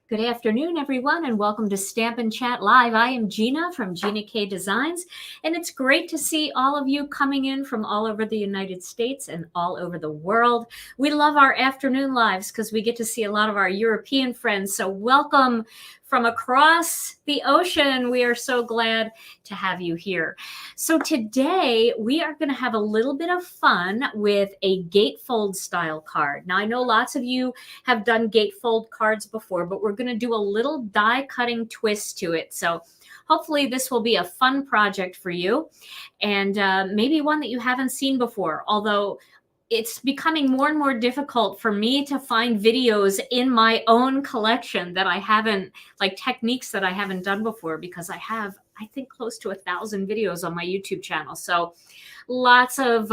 Good afternoon, everyone, and welcome to Stampin' Chat Live. I am Gina from Gina K Designs, and it's great to see all of you coming in from all over the United States and all over the world. We love our afternoon lives because we get to see a lot of our European friends, so welcome from across the ocean. We are so glad to have you here. So today we are going to have a little bit of fun with a gatefold style card. Now I know lots of you have done gatefold cards before, but we're going to do a little die cutting twist to it. So hopefully this will be a fun project for you, and maybe one that you haven't seen before, although it's becoming more and more difficult for me to find videos in my own collection that I haven't, like techniques that I haven't done before, because I have, I think, close to 1,000 videos on my YouTube channel. So lots of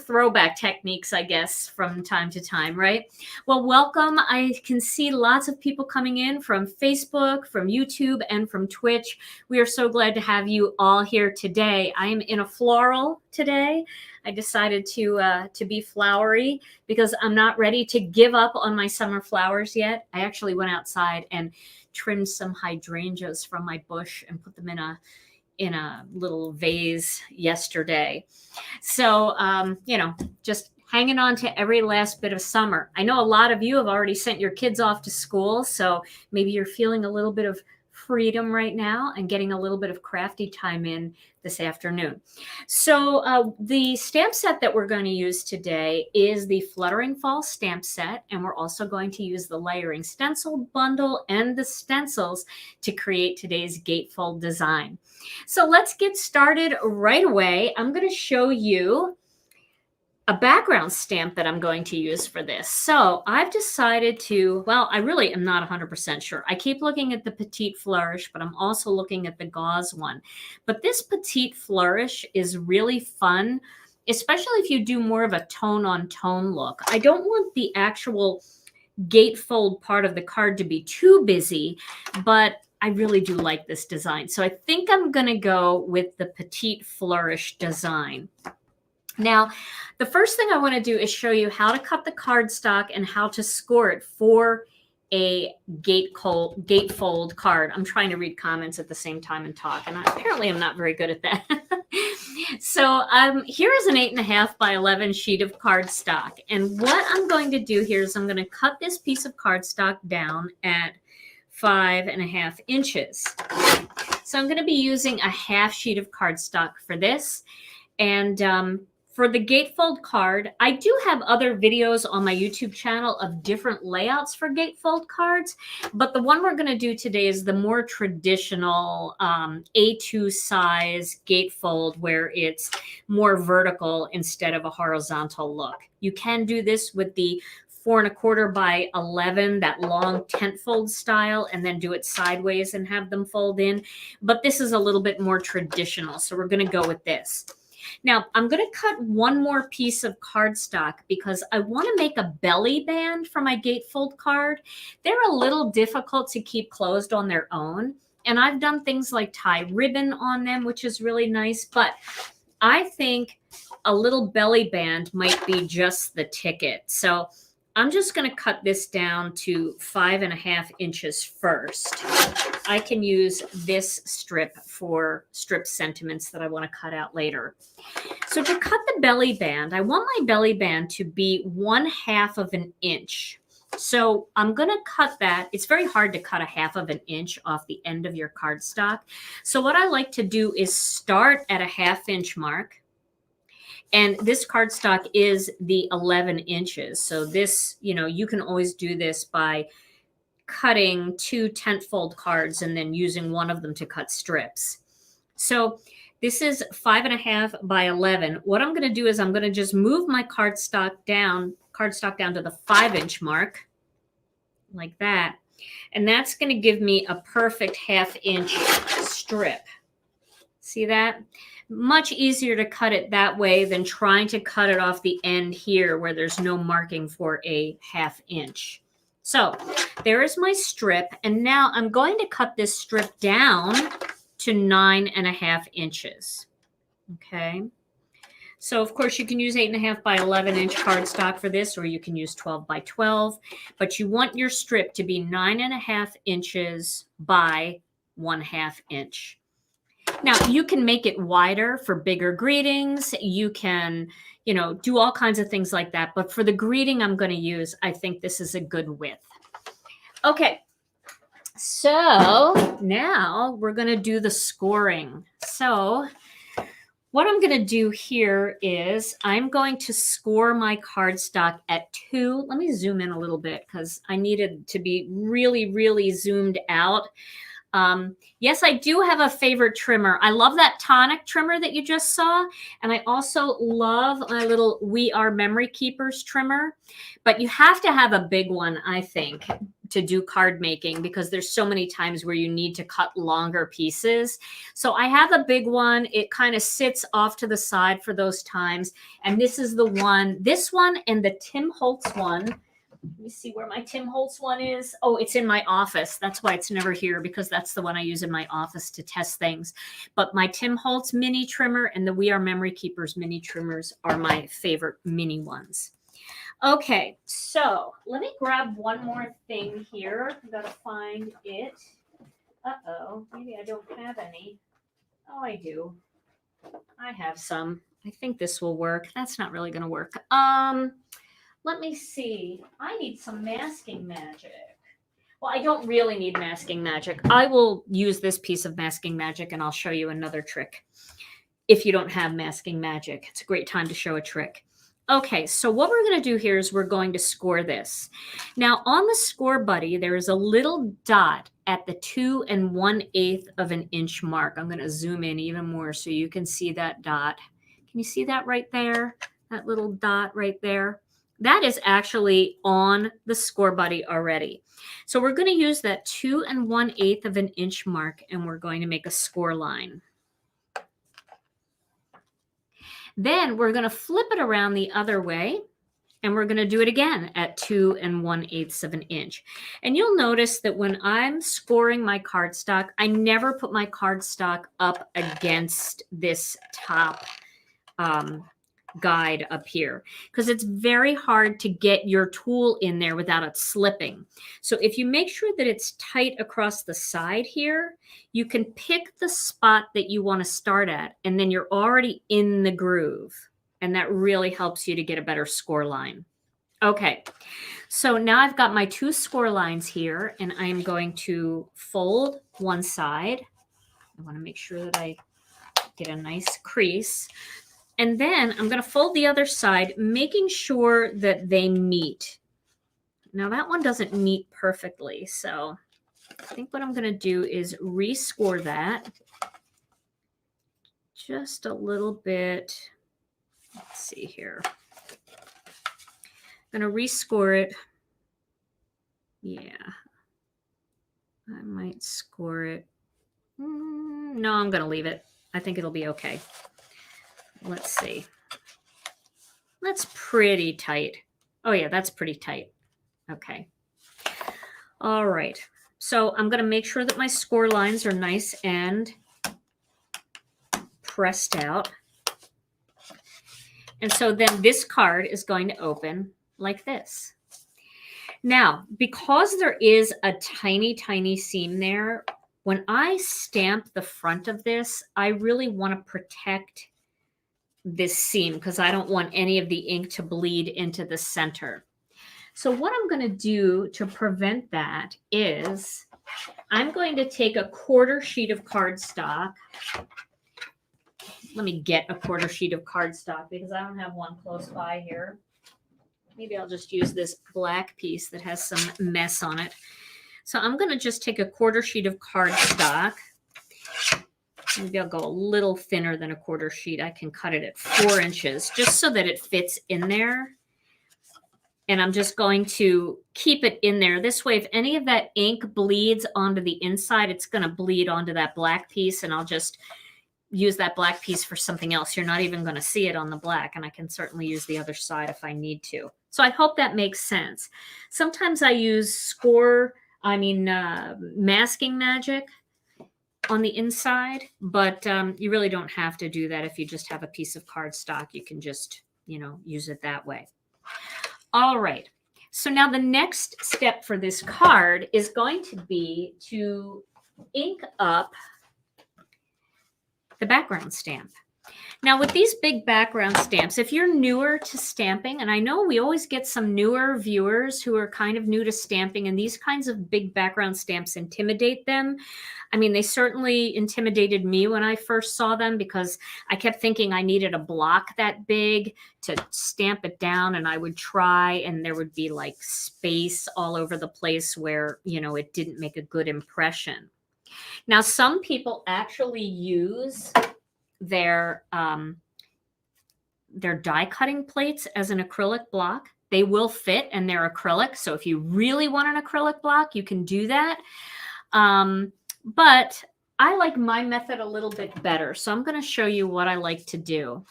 throwback techniques, I guess, from time to time, right? Well, welcome. I can see lots of people coming in from Facebook, from YouTube, and from Twitch. We are so glad to have you all here today. I am in a floral today. I decided to be flowery because I'm not ready to give up on my summer flowers yet. I actually went outside and trimmed some hydrangeas from my bush and put them in a little vase yesterday. So, just hanging on to every last bit of summer. I know a lot of you have already sent your kids off to school, so maybe you're feeling a little bit of freedom right now and getting a little bit of crafty time in this afternoon. So the stamp set that we're going to use today is the Fluttering Fall stamp set, and we're also going to use the layering stencil bundle and the stencils to create today's gatefold design. So let's get started right away. I'm going to show you a background stamp that I'm going to use for this. So I've decided to, well, I really am not 100% sure. I keep looking at the Petite Flourish, but I'm also looking at the gauze one. But this Petite Flourish is really fun, especially if you do more of a tone-on-tone look. I don't want the actual gatefold part of the card to be too busy, but I really do like this design. So I think I'm going to go with the Petite Flourish design. Now, the first thing I want to do is show you how to cut the cardstock and how to score it for a gatefold card. I'm trying to read comments at the same time and talk, and apparently I'm not very good at that. So here is an 8.5 by 11 sheet of cardstock. And what I'm going to do here is I'm going to cut this piece of cardstock down at 5.5 inches. So I'm going to be using a half sheet of cardstock for this. And for the gatefold card, I do have other videos on my YouTube channel of different layouts for gatefold cards, but the one we're going to do today is the more traditional A2 size gatefold, where it's more vertical instead of a horizontal look. You can do this with the 4.25 by 11, that long tent fold style, and then do it sideways and have them fold in. But this is a little bit more traditional, so we're going to go with this. Now, I'm going to cut one more piece of cardstock because I want to make a belly band for my gatefold card. They're a little difficult to keep closed on their own, and I've done things like tie ribbon on them, which is really nice, but I think a little belly band might be just the ticket. So I'm just going to cut this down to 5.5 inches first. I can use this strip for strip sentiments that I want to cut out later. So to cut the belly band, I want my belly band to be 1/2 of an inch. So I'm going to cut that. It's very hard to cut 1/2 of an inch off the end of your cardstock. So what I like to do is start at a 1/2 inch mark. And this cardstock is the 11 inches. So this, you can always do this by cutting 2 tent fold cards and then using one of them to cut strips. So this is 5.5 by 11. What I'm going to do is I'm going to just move my cardstock down to the 5-inch mark, like that. And that's going to give me a perfect 1/2 inch strip. See that? Much easier to cut it that way than trying to cut it off the end here where there's no marking for a 1/2 inch. So there is my strip, and now I'm going to cut this strip down to 9.5 inches. Okay, So of course you can use 8.5 by 11 inch cardstock for this, or you can use 12 by 12, but you want your strip to be 9.5 inches by 1/2 inch. Now you can make it wider for bigger greetings. You can, you know, do all kinds of things like that. But for the greeting I'm going to use, I think this is a good width. Okay. So now we're going to do the scoring. So what I'm going to do here is I'm going to score my cardstock at 2. Let me zoom in a little bit because I needed to be really, really zoomed out. Yes, I do have a favorite trimmer. I love that tonic trimmer that you just saw. And I also love my little We Are Memory Keepers trimmer. But you have to have a big one, I think, to do card making because there's so many times where you need to cut longer pieces. So I have a big one. It kind of sits off to the side for those times. And this is the one, this one and the Tim Holtz one. Let me see where my Tim Holtz one is. Oh, it's in my office. That's why it's never here, because that's the one I use in my office to test things. But my Tim Holtz mini trimmer and the We Are Memory Keepers mini trimmers are my favorite mini ones. Okay, so let me grab one more thing here. I've got to find it. Uh-oh, maybe I don't have any. Oh, I do. I have some. I think this will work. That's not really going to work. Let me see. I need some masking magic. Well, I don't really need masking magic. I will use this piece of masking magic and I'll show you another trick. If you don't have masking magic, it's a great time to show a trick. Okay, so what we're going to do here is we're going to score this. Now, on the score buddy, there is a little dot at the 2 1/8 of an inch mark. I'm going to zoom in even more so you can see that dot. Can you see that right there? That little dot right there? That is actually on the score buddy already. So we're going to use that 2 1/8 of an inch mark and we're going to make a score line. Then we're going to flip it around the other way and we're going to do it again at 2 1/8 of an inch. And you'll notice that when I'm scoring my cardstock, I never put my cardstock up against this top guide up here because it's very hard to get your tool in there without it slipping. So if you make sure that it's tight across the side here, you can pick the spot that you want to start at and then you're already in the groove. And that really helps you to get a better score line. Okay, so now I've got my 2 score lines here and I'm going to fold one side. I want to make sure that I get a nice crease. And then I'm going to fold the other side, making sure that they meet. Now that one doesn't meet perfectly, so I think what I'm going to do is rescore that just a little bit. Let's see here. I'm going to rescore it. Yeah. I might score it. No, I'm going to leave it. I think it'll be okay. Let's see. That's pretty tight. Oh yeah, that's pretty tight. Okay. All right. So I'm going to make sure that my score lines are nice and pressed out. And so then this card is going to open like this. Now, because there is a tiny, tiny seam there, when I stamp the front of this, I really want to protect this seam because I don't want any of the ink to bleed into the center. So what I'm going to do to prevent that is I'm going to take a 1/4 sheet of cardstock. Let me get a 1/4 sheet of cardstock because I don't have one close by here. Maybe I'll just use this black piece that has some mess on it. So I'm going to just take a 1/4 sheet of cardstock. Maybe I'll go a little thinner than a 1/4 sheet. I can cut it at 4 inches just so that it fits in there. And I'm just going to keep it in there. This way, if any of that ink bleeds onto the inside, it's going to bleed onto that black piece. And I'll just use that black piece for something else. You're not even going to see it on the black. And I can certainly use the other side if I need to. So I hope that makes sense. Sometimes I use masking magic on the inside, but you really don't have to do that if you just have a piece of cardstock. You can just, you know, use it that way. All right. So now the next step for this card is going to be to ink up the background stamp. Now with these big background stamps, if you're newer to stamping, and I know we always get some newer viewers who are kind of new to stamping, and these kinds of big background stamps intimidate them. I mean, they certainly intimidated me when I first saw them because I kept thinking I needed a block that big to stamp it down, and I would try and there would be like space all over the place where, you know, it didn't make a good impression. Now, some people actually use their die cutting plates as an acrylic block. They will fit and they're acrylic. So if you really want an acrylic block, you can do that. But I like my method a little bit better. So I'm going to show you what I like to do.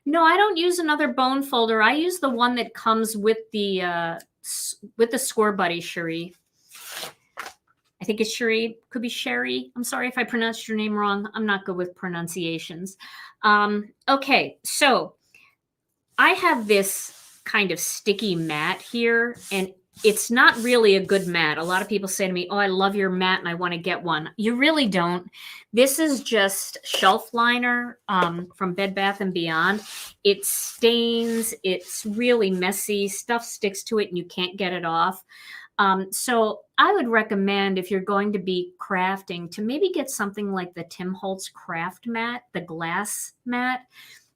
No, I don't use another bone folder. I use the one that comes with the Score Buddy, Cherie. I think it's Cherie, could be Sherry. I'm sorry if I pronounced your name wrong. I'm not good with pronunciations. Okay, so I have this kind of sticky mat here, and it's not really a good mat. A lot of people say to me, oh, I love your mat and I want to get one. You really don't. This is just shelf liner from Bed Bath & Beyond. It stains. It's really messy. Stuff sticks to it and you can't get it off. So I would recommend, if you're going to be crafting, to maybe get something like the Tim Holtz craft mat, the glass mat,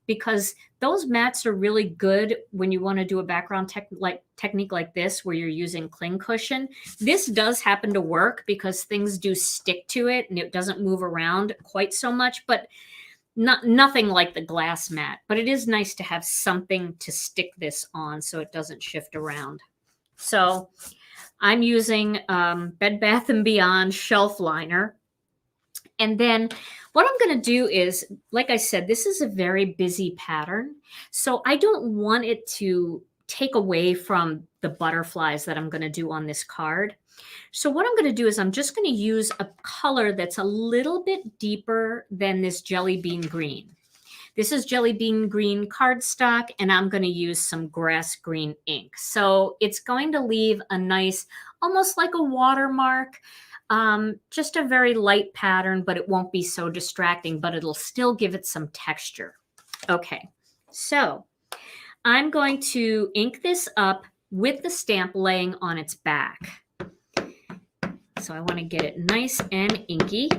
because those mats are really good when you want to do a background technique like this, where you're using cling cushion. This does happen to work because things do stick to it and it doesn't move around quite so much, but nothing like the glass mat. But it is nice to have something to stick this on so it doesn't shift around. So I'm using Bed Bath & Beyond shelf liner. And then what I'm going to do is, like I said, this is a very busy pattern. So I don't want it to take away from the butterflies that I'm going to do on this card. So what I'm going to do is I'm just going to use a color that's a little bit deeper than this jelly bean green. This is jelly bean green cardstock, and I'm going to use some grass green ink. So it's going to leave a nice, almost like a watermark, just a very light pattern, but it won't be so distracting, but it'll still give it some texture. Okay, so I'm going to ink this up with the stamp laying on its back. So I want to get it nice and inky.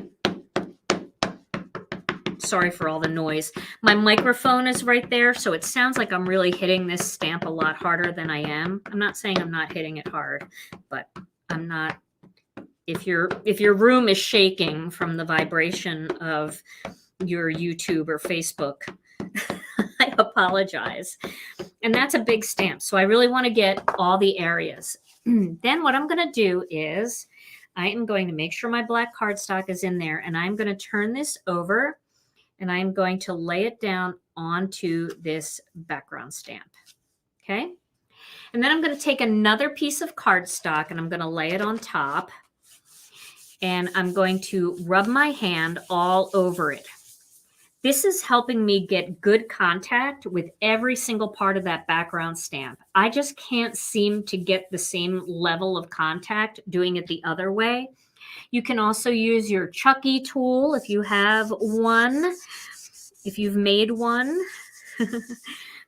Sorry for all the noise. My microphone is right there, so it sounds like I'm really hitting this stamp a lot harder than I am. I'm not saying I'm not hitting it hard, but I'm not. If your room is shaking from the vibration of your YouTube or Facebook, I apologize. And that's a big stamp, so I really want to get all the areas. Then what I'm going to do is I am going to make sure my black cardstock is in there, and I'm going to turn this over, and I'm going to lay it down onto this background stamp. Okay? And then I'm going to take another piece of cardstock and I'm going to lay it on top. And I'm going to rub my hand all over it. This is helping me get good contact with every single part of that background stamp. I just can't seem to get the same level of contact doing it the other way. You can also use your Chucky tool if you have one. If you've made one,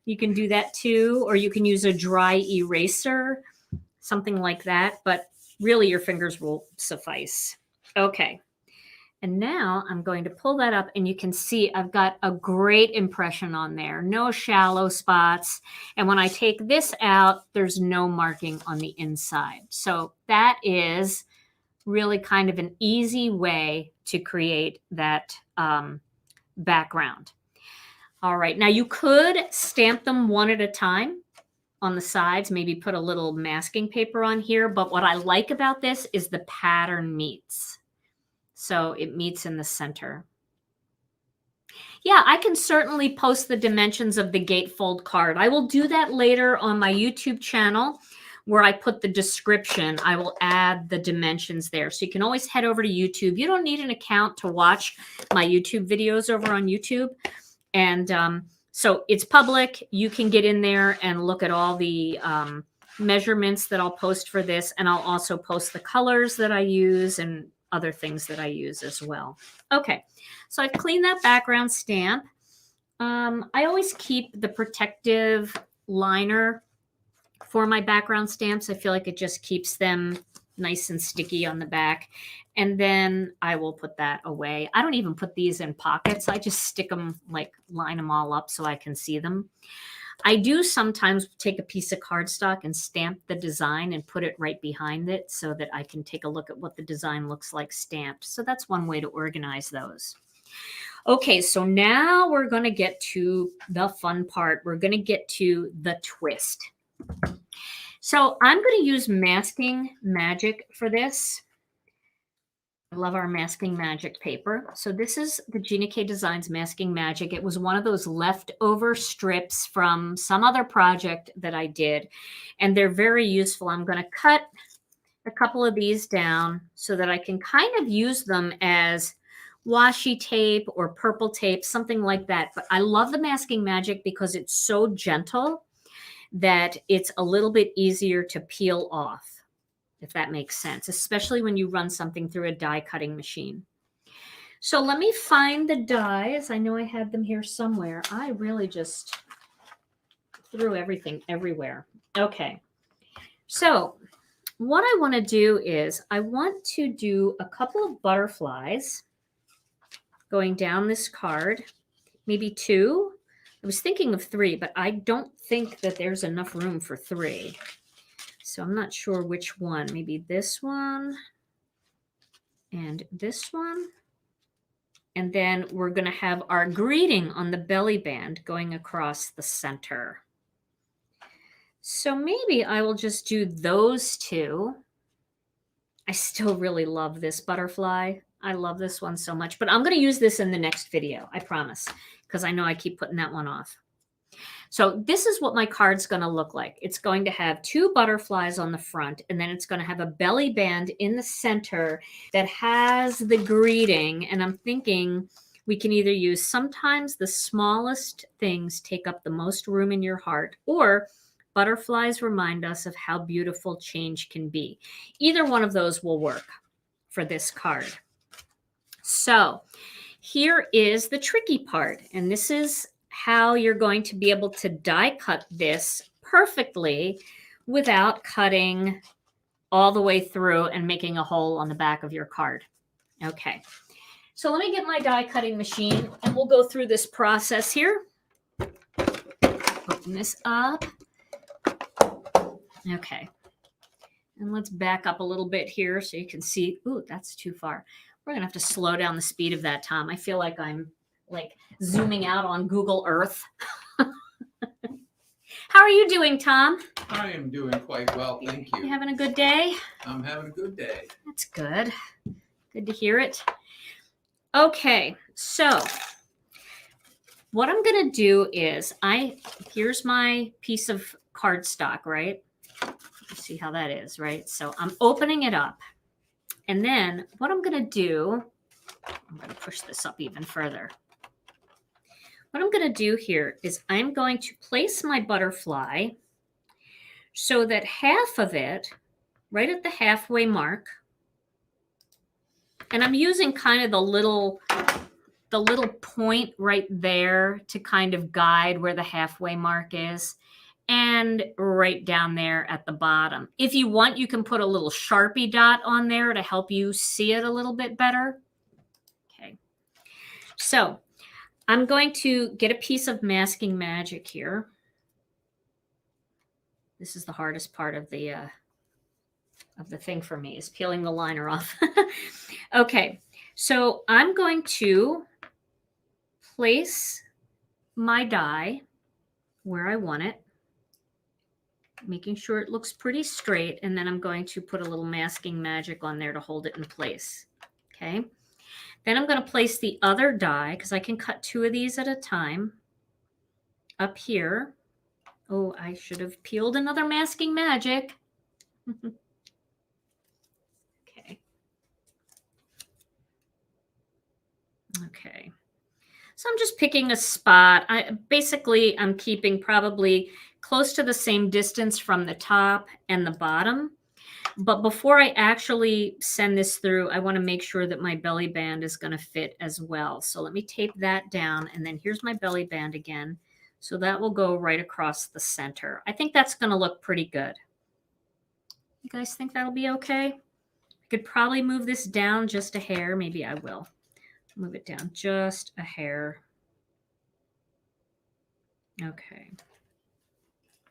you can do that too. Or you can use a dry eraser, something like that. But really, your fingers will suffice. Okay. And now I'm going to pull that up, and you can see I've got a great impression on there. No shallow spots. And when I take this out, there's no marking on the inside. So that is really kind of an easy way to create that background. All right, now you could stamp them one at a time on the sides, maybe put a little masking paper on here, but what I like about this is the pattern meets. So it meets in the center. Yeah, I can certainly post the dimensions of the Gatefold card. I will do that later on my YouTube channel where I put the description, I will add the dimensions there. So you can always head over to YouTube. You don't need an account to watch my YouTube videos over on YouTube. And so it's public. You can get in there and look at all the measurements that I'll post for this. And I'll also post the colors that I use and other things that I use as well. Okay, so I've cleaned that background stamp. I always keep the protective liner for my background stamps. I feel like it just keeps them nice and sticky on the back. And then I will put that away. I don't even put these in pockets. I just stick them, like line them all up so I can see them. I do sometimes take a piece of cardstock and stamp the design and put it right behind it so that I can take a look at what the design looks like stamped. So that's one way to organize those. Okay, so now we're going to get to the fun part. We're going to get to the twist. So I'm going to use Masking Magic for this. I love our Masking Magic paper. So this is the Gina K Designs Masking Magic. It was one of those leftover strips from some other project that I did, and they're very useful. I'm going to cut a couple of these down so that I can kind of use them as washi tape or purple tape, something like that. But I love the Masking Magic because it's so gentle that it's a little bit easier to peel off, if that makes sense, especially when you run something through a die cutting machine. So let me find the dies. I know I had them here somewhere. I really just threw everything everywhere. Okay. So what I want to do is I want to do a couple of butterflies going down this card, maybe 2. I was thinking of 3, but I don't think that there's enough room for 3. So I'm not sure which one. Maybe this one and this one. And then we're going to have our greeting on the belly band going across the center. So maybe I will just do those 2. I still really love this butterfly. I love this one so much, but I'm going to use this in the next video, I promise, because I know I keep putting that one off. So this is what my card's going to look like. It's going to have 2 butterflies on the front, and then it's going to have a belly band in the center that has the greeting. And I'm thinking we can either use, sometimes the smallest things take up the most room in your heart, or butterflies remind us of how beautiful change can be. Either one of those will work for this card. So here is the tricky part, and this is how you're going to be able to die cut this perfectly without cutting all the way through and making a hole on the back of your card. Okay, so let me get my die cutting machine and we'll go through this process here. Open this up. Okay, and let's back up a little bit here so you can see. Ooh, that's too far. We're gonna have to slow down the speed of that, Tom. I feel like I'm like zooming out on Google Earth. How are you doing, Tom? I am doing quite well, thank you. You having a good day? I'm having a good day. That's good. Good to hear it. Okay, so what I'm going to do is here's my piece of cardstock, right? You see how that is, right? So I'm opening it up. And then what I'm going to do, I'm going to push this up even further. What I'm going to do here is I'm going to place my butterfly so that half of it, right at the halfway mark, and I'm using kind of the little point right there to kind of guide where the halfway mark is, and right down there at the bottom. If you want, you can put a little Sharpie dot on there to help you see it a little bit better. Okay, so I'm going to get a piece of Masking Magic here. This is the hardest part of the thing for me, is peeling the liner off. Okay, so I'm going to place my die where I want it, making sure it looks pretty straight, and then I'm going to put a little Masking Magic on there to hold it in place. Okay, then I'm going to place the other die, because I can cut 2 of these at a time, up here. Oh, I should have peeled another Masking Magic. Okay. Okay. So I'm just picking a spot. I'm keeping probably close to the same distance from the top and the bottom. But before I actually send this through, I want to make sure that my belly band is going to fit as well. So let me tape that down. And then here's my belly band again. So that will go right across the center. I think that's going to look pretty good. You guys think that'll be okay? I could probably move this down just a hair. Maybe I will. Move it down just a hair. Okay.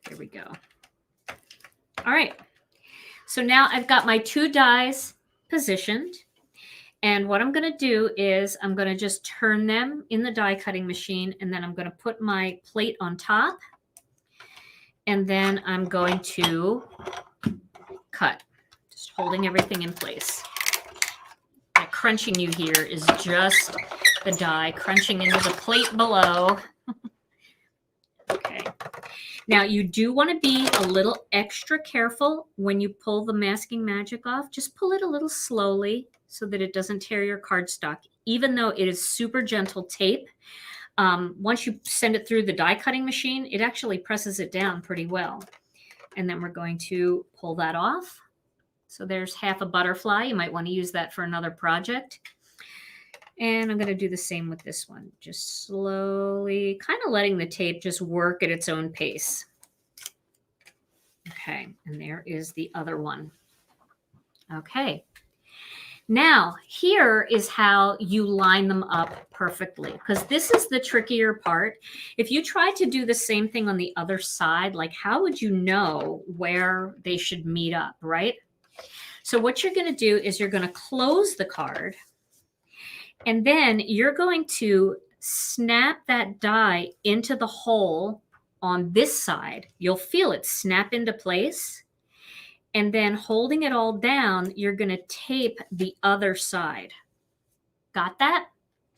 Here we go. All right. So now I've got my 2 dies positioned. And what I'm going to do is I'm going to just turn them in the die cutting machine. And then I'm going to put my plate on top. And then I'm going to cut, just holding everything in place. That crunching you hear is just the die crunching into the plate below. Okay. Now you do want to be a little extra careful when you pull the masking magic off. Just pull it a little slowly so that it doesn't tear your cardstock. Even though it is super gentle tape, once you send it through the die cutting machine, it actually presses it down pretty well. And then we're going to pull that off. So there's half a butterfly. You might want to use that for another project. And I'm going to do the same with this one. Just slowly, kind of letting the tape just work at its own pace. Okay, and there is the other one. Okay. Now, here is how you line them up perfectly, because this is the trickier part. If you try to do the same thing on the other side, like how would you know where they should meet up, right? So what you're going to do is you're going to close the card, and then you're going to snap that die into the hole on this side. You'll feel it snap into place. And then holding it all down, you're going to tape the other side. Got that?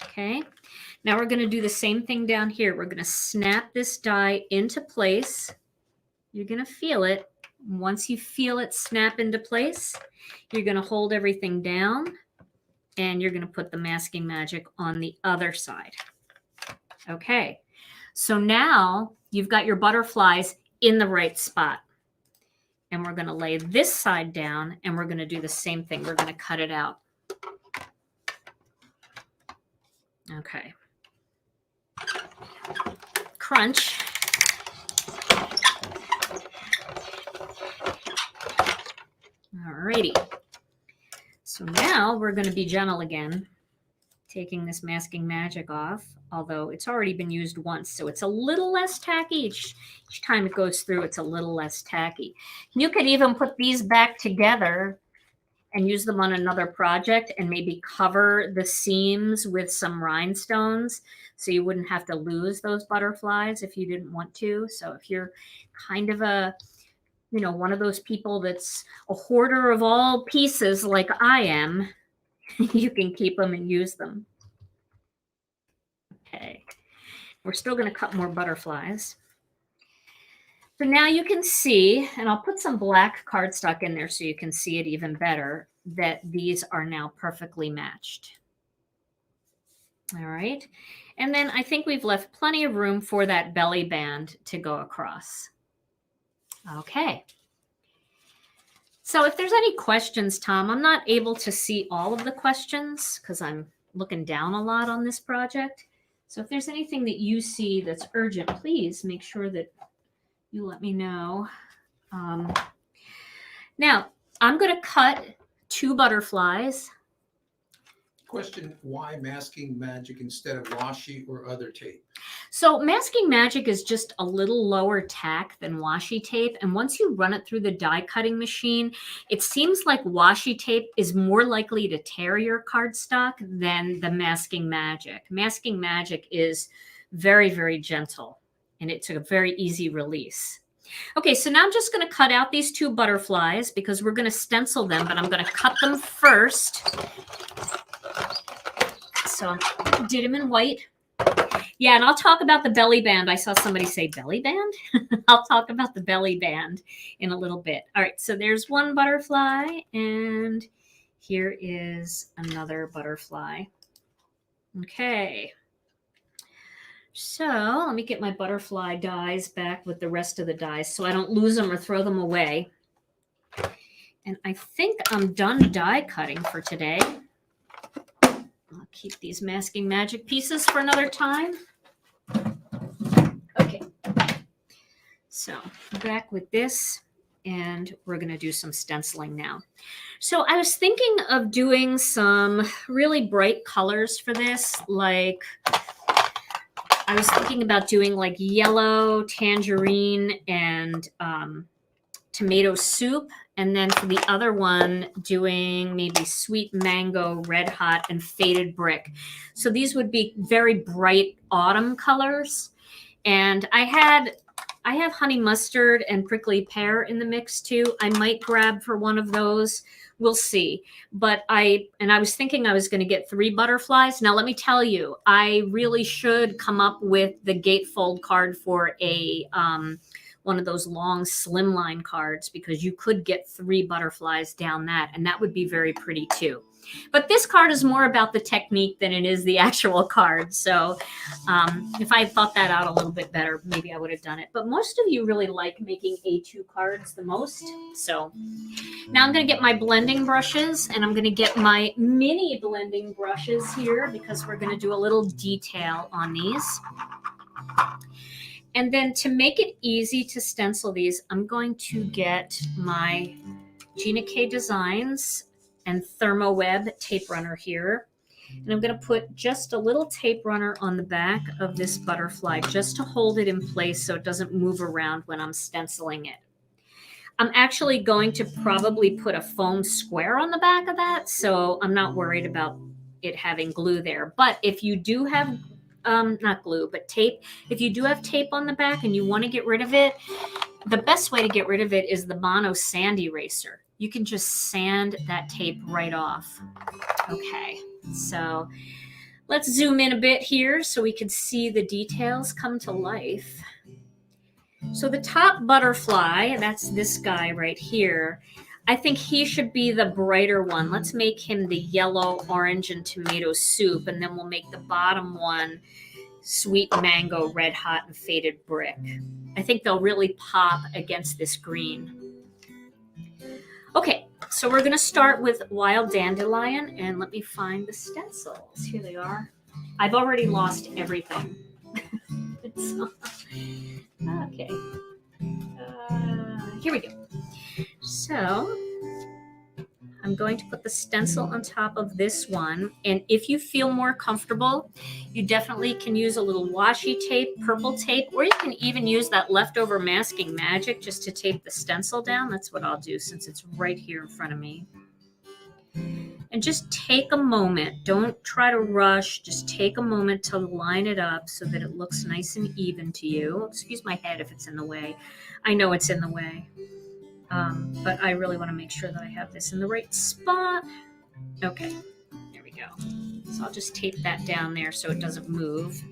Okay. Now we're going to do the same thing down here. We're going to snap this die into place. You're going to feel it. Once you feel it snap into place, you're going to hold everything down. And you're going to put the masking magic on the other side. Okay, so now you've got your butterflies in the right spot. And we're going to lay this side down, and we're going to do the same thing. We're going to cut it out. Okay. Crunch. All righty. So now we're going to be gentle again, taking this masking magic off, although it's already been used once, so it's a little less tacky. Each time it goes through, it's a little less tacky. You could even put these back together and use them on another project and maybe cover the seams with some rhinestones so you wouldn't have to lose those butterflies if you didn't want to. So if you're kind of a one of those people that's a hoarder of all pieces like I am, you can keep them and use them. Okay. We're still going to cut more butterflies. So now you can see, and I'll put some black cardstock in there so you can see it even better, that these are now perfectly matched. All right. And then I think we've left plenty of room for that belly band to go across. Okay. So if there's any questions, Tom, I'm not able to see all of the questions because I'm looking down a lot on this project. So if there's anything that you see that's urgent, please make sure that you let me know. Now, I'm going to cut 2 butterflies. Question, why masking magic instead of washi or other tape? So masking magic is just a little lower tack than washi tape. And once you run it through the die cutting machine, it seems like washi tape is more likely to tear your cardstock than the masking magic. Masking magic is very, very gentle, and it's a very easy release. Okay, so now I'm just going to cut out these 2 butterflies because we're going to stencil them, but I'm going to cut them first. So I did them in white. Yeah, and I'll talk about the belly band. I saw somebody say belly band. I'll talk about the belly band in a little bit. All right, so there's one butterfly, and here is another butterfly. Okay. So let me get my butterfly dies back with the rest of the dies so I don't lose them or throw them away. And I think I'm done die cutting for today. I'll keep these Masking Magic pieces for another time. Okay. So back with this, and we're going to do some stenciling now. So I was thinking of doing some really bright colors for this, like I was thinking about doing like yellow, tangerine, and tomato soup. And then for the other one, doing maybe sweet mango, red hot, and faded brick. So these would be very bright autumn colors. And I have honey mustard and prickly pear in the mix too. I might grab for one of those. We'll see. But I was thinking I was going to get 3 butterflies. Now, let me tell you, I really should come up with the Gatefold card for a one of those long slimline cards, because you could get 3 butterflies down that, and that would be very pretty too. But this card is more about the technique than it is the actual card. So if I had thought that out a little bit better, maybe I would have done it. But most of you really like making A2 cards the most. So now I'm going to get my blending brushes, and I'm going to get my mini blending brushes here, because we're going to do a little detail on these. And then to make it easy to stencil these, I'm going to get my Gina K Designs and ThermoWeb tape runner here. And I'm going to put just a little tape runner on the back of this butterfly just to hold it in place so it doesn't move around when I'm stenciling it. I'm actually going to probably put a foam square on the back of that, so I'm not worried about it having glue there. But if you do have not glue, but tape. If you do have tape on the back and you want to get rid of it, the best way to get rid of it is the Mono Sand Eraser. You can just sand that tape right off. Okay, so let's zoom in a bit here so we can see the details come to life. So the top butterfly, that's this guy right here, I think he should be the brighter one. Let's make him the yellow, orange, and tomato soup, and then we'll make the bottom one sweet mango, red hot, and faded brick. I think they'll really pop against this green. Okay, so we're going to start with Wild Dandelion, and let me find the stencils. Here they are. I've already lost everything. Okay. Here we go. So I'm going to put the stencil on top of this one. And if you feel more comfortable, you definitely can use a little washi tape, purple tape, or you can even use that leftover Masking Magic just to tape the stencil down. That's what I'll do since it's right here in front of me. And just take a moment. Don't try to rush. Just take a moment to line it up so that it looks nice and even to you. Excuse my head if it's in the way. I know it's in the way. But I really want to make sure that I have this in the right spot. Okay, there we go. So I'll just tape that down there so it doesn't move.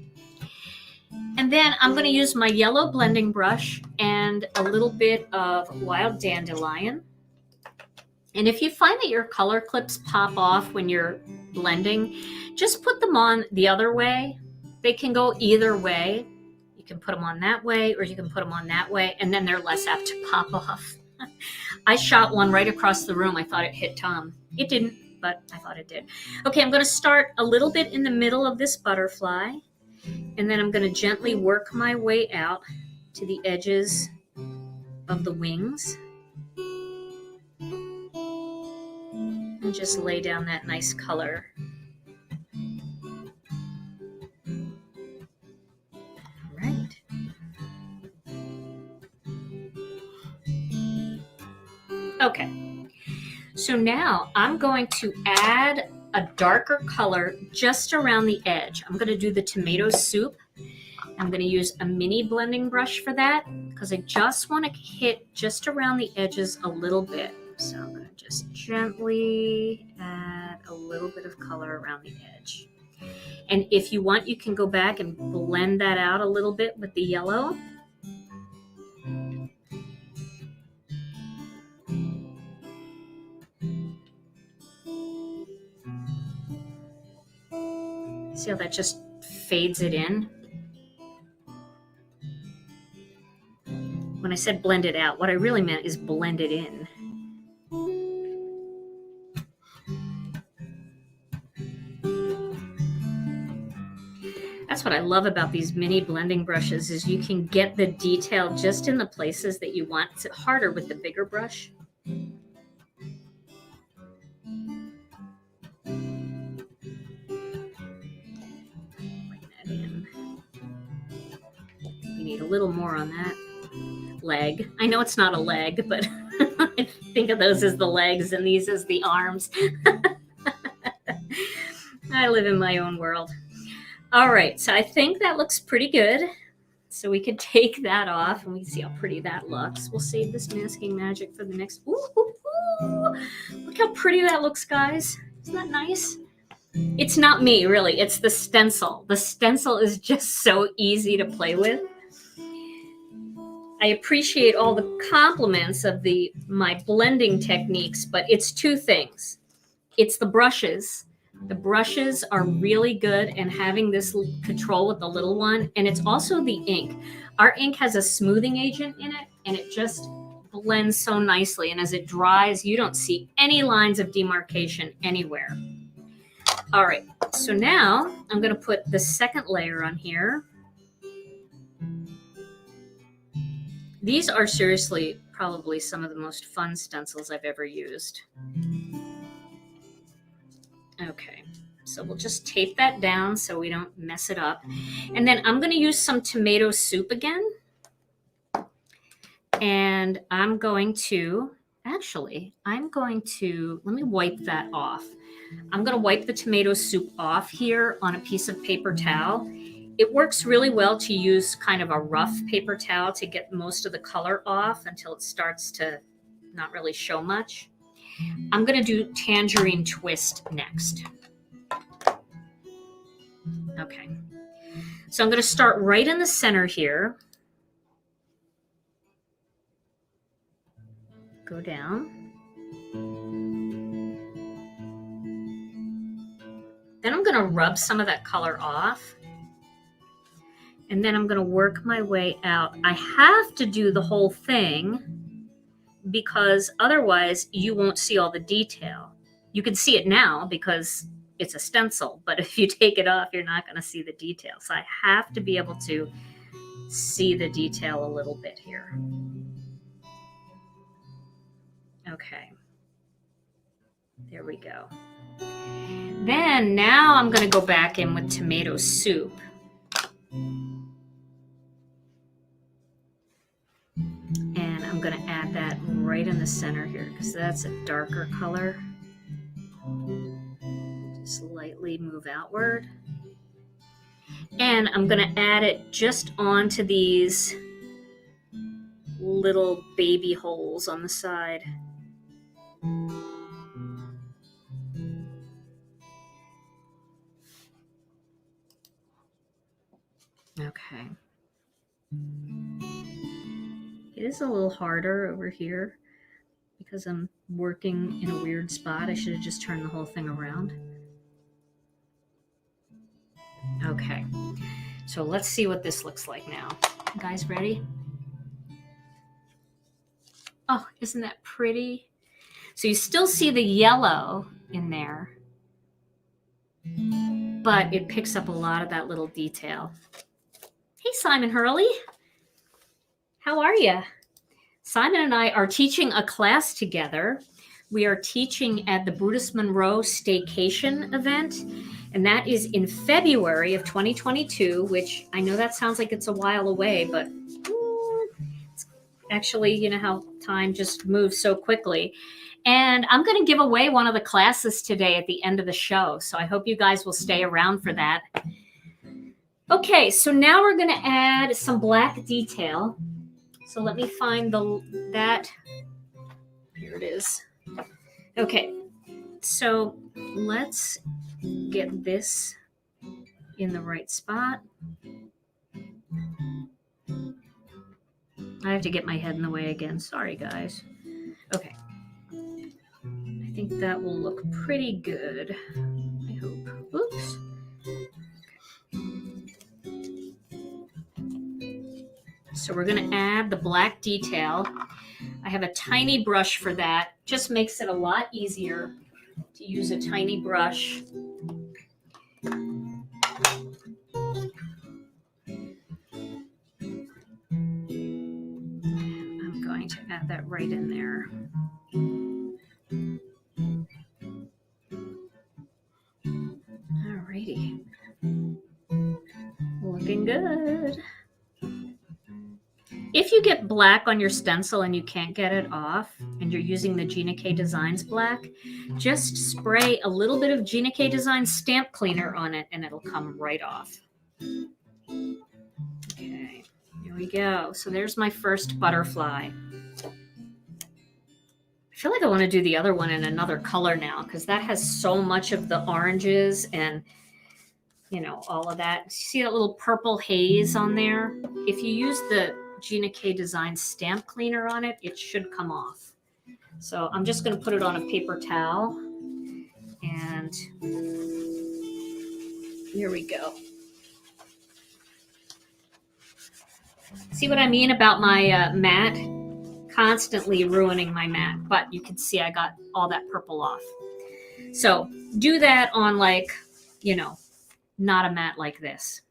And then I'm going to use my yellow blending brush and a little bit of Wild Dandelion. And if you find that your color clips pop off when you're blending, just put them on the other way. They can go either way. You can put them on that way, or you can put them on that way, and then they're less apt to pop off. I shot one right across the room. I thought it hit Tom. It didn't, but I thought it did. Okay, I'm going to start a little bit in the middle of this butterfly, and then I'm going to gently work my way out to the edges of the wings. And just lay down that nice color. All right. Okay. So now I'm going to add a darker color just around the edge. I'm going to do the tomato soup. I'm going to use a mini blending brush for that because I just want to hit just around the edges a little bit. So I'm going to just gently add a little bit of color around the edge. And if you want, you can go back and blend that out a little bit with the yellow. See how that just fades it in? When I said blend it out, what I really meant is blend it in. That's what I love about these mini blending brushes is you can get the detail just in the places that you want. It's harder with the bigger brush. We need a little more on that leg. I know it's not a leg, but I think of those as the legs and these as the arms. I live in my own world. All right, so I think that looks pretty good. So we could take that off and we can see how pretty that looks. We'll save this masking magic for the next. Ooh, ooh, ooh. Look how pretty that looks, guys. Isn't that nice? It's not me, really. It's the stencil. The stencil is just so easy to play with. I appreciate all the compliments of my blending techniques, but it's two things. It's the brushes. The brushes are really good and having this control with the little one. And it's also the ink. Our ink has a smoothing agent in it, and it just blends so nicely. And as it dries, you don't see any lines of demarcation anywhere. All right, so now I'm going to put the second layer on here. These are seriously probably some of the most fun stencils I've ever used. Okay, so we'll just tape that down so we don't mess it up. And then I'm going to use some tomato soup again. And I'm going to, let me wipe that off. I'm going to wipe the tomato soup off here on a piece of paper towel. It works really well to use kind of a rough paper towel to get most of the color off until it starts to not really show much. I'm going to do Tangerine Twist next. Okay. So I'm going to start right in the center here. Go down. Then I'm going to rub some of that color off. And then I'm going to work my way out. I have to do the whole thing because otherwise you won't see all the detail. You can see it now because it's a stencil, but if you take it off, you're not going to see the detail. So I have to be able to see the detail a little bit here. Okay. There we go. Then now I'm going to go back in with tomato soup. And I'm going to add that right in the center here because that's a darker color. Just lightly move outward. And I'm going to add it just onto these little baby holes on the side. Okay. It is a little harder over here because I'm working in a weird spot. I should have just turned the whole thing around. Okay, so let's see what this looks like now. You guys ready? Oh, isn't that pretty? So you still see the yellow in there, but it picks up a lot of that little detail. Hey, Simon Hurley. How are you? Simon and I are teaching a class together. We are teaching at the Brutus Monroe Staycation event, and that is in February of 2022, which I know that sounds like it's a while away, but it's actually, you know how time just moves so quickly. And I'm going to give away one of the classes today at the end of the show, so I hope you guys will stay around for that. Okay, so now we're going to add some black detail. So let me find that. Here it is. Okay, so let's get this in the right spot. I have to get my head in the way again. Sorry, guys. Okay. I think that will look pretty good. I hope. Oops. So we're going to add the black detail. I have a tiny brush for that. Just makes it a lot easier to use a tiny brush. I'm going to add that right in there. Alrighty. Looking good. If you get black on your stencil and you can't get it off and you're using the Gina K Designs black, just spray a little bit of Gina K Designs stamp cleaner on it and it'll come right off. Okay, here we go. So there's my first butterfly. I feel like I want to do the other one in another color now because that has so much of the oranges and, you know, all of that. See that little purple haze on there? If you use the Gina K Design stamp cleaner on it, it should come off. So I'm just going to put it on a paper towel and here we go. See what I mean about my matte? Constantly ruining my matte, but you can see I got all that purple off. So do that on, like, you know, not a matte like this.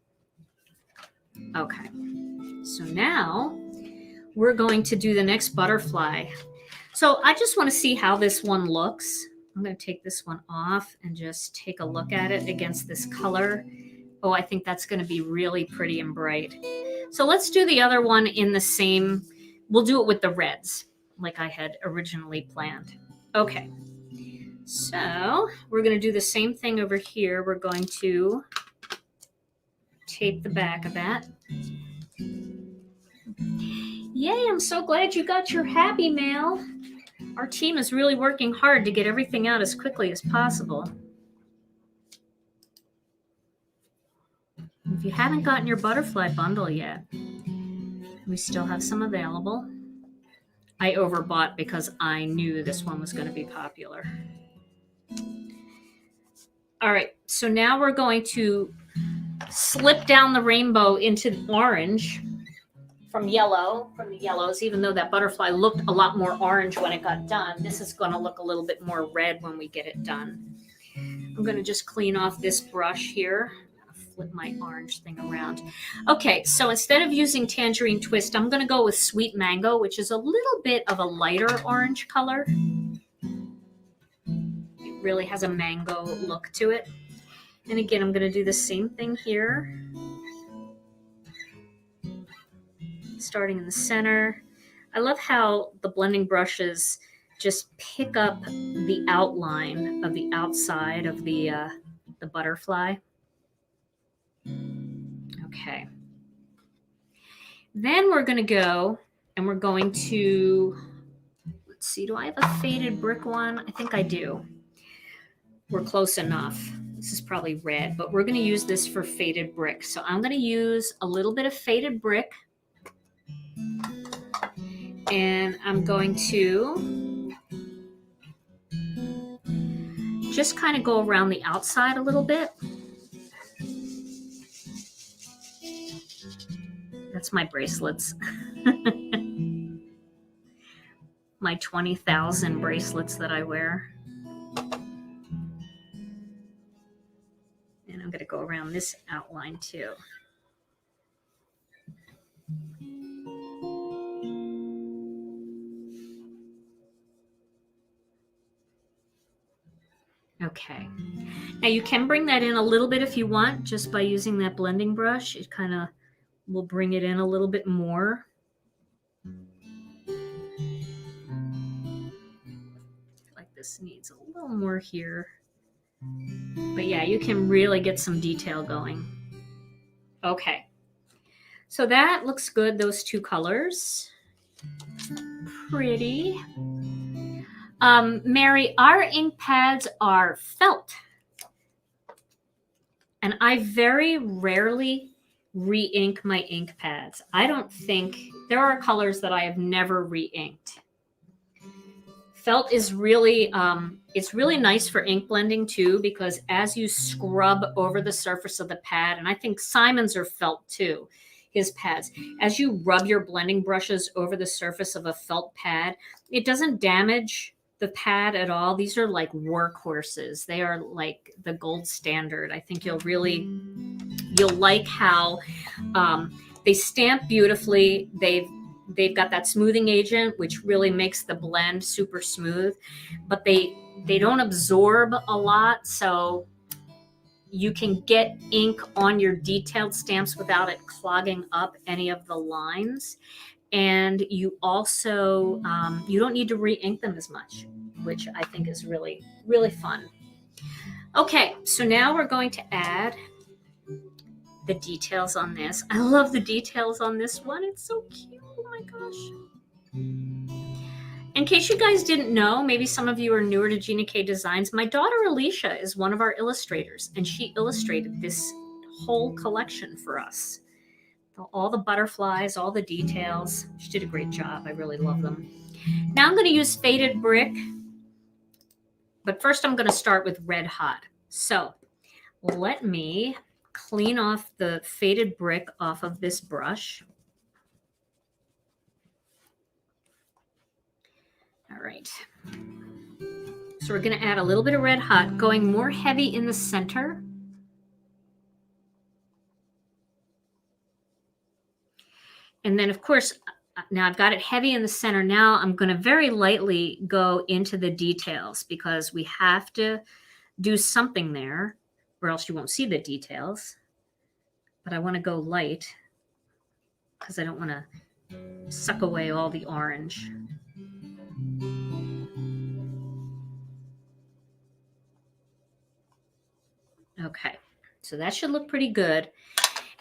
Okay. So now we're going to do the next butterfly. So I just want to see how this one looks. I'm going to take this one off and just take a look at it against this color. Oh, I think that's going to be really pretty and bright. So let's do the other one in the same, we'll do it with the reds like I had originally planned. Okay. So we're going to do the same thing over here. We're going to tape the back of that. Yay, I'm so glad you got your happy mail. Our team is really working hard to get everything out as quickly as possible. If you haven't gotten your butterfly bundle yet, we still have some available. I overbought because I knew this one was going to be popular. All right, so now we're going to slip down the rainbow into orange from the yellows, even though that butterfly looked a lot more orange when it got done. This is going to look a little bit more red when we get it done. I'm going to just clean off this brush here. Flip my orange thing around. Okay, so instead of using Tangerine Twist, I'm going to go with Sweet Mango, which is a little bit of a lighter orange color. It really has a mango look to it. And again, I'm going to do the same thing here. Starting in the center. I love how the blending brushes just pick up the outline of the outside of the butterfly. Okay. Then we're going to go and we're going to, let's see, do I have a faded brick one? I think I do. We're close enough. This is probably red, but we're going to use this for faded brick. So I'm going to use a little bit of faded brick. And I'm going to just kind of go around the outside a little bit. That's my bracelets. My 20,000 bracelets that I wear. And I'm going to go around this outline too. Okay. Now you can bring that in a little bit if you want, just by using that blending brush. It kind of will bring it in a little bit more. Like this needs a little more here. But yeah, you can really get some detail going. Okay. So that looks good, those two colors. Pretty. Mary, our ink pads are felt. And I very rarely re-ink my ink pads. I don't think, there are colors that I have never re-inked. Felt is really, it's really nice for ink blending too, because as you scrub over the surface of the pad, and I think Simon's are felt too, his pads, as you rub your blending brushes over the surface of a felt pad, it doesn't damage the pad at all. These are like workhorses. They are like the gold standard. I think you'll like how they stamp beautifully. They've got that smoothing agent, which really makes the blend super smooth, but they don't absorb a lot, so you can get ink on your detailed stamps without it clogging up any of the lines. And you also, you don't need to re-ink them as much, which I think is really, really fun. Okay, so now we're going to add the details on this. I love the details on this one. It's so cute. Oh my gosh. In case you guys didn't know, maybe some of you are newer to Gina K Designs, my daughter Alicia is one of our illustrators, and she illustrated this whole collection for us. All the butterflies, all the details. She did a great job. I really love them. Now I'm going to use faded brick, but first I'm going to start with red hot. So let me clean off the faded brick off of this brush. All right. So we're going to add a little bit of red hot, going more heavy in the center. And then, of course, now I've got it heavy in the center. Now I'm going to very lightly go into the details, because we have to do something there or else you won't see the details. But I want to go light because I don't want to suck away all the orange. Okay, so that should look pretty good.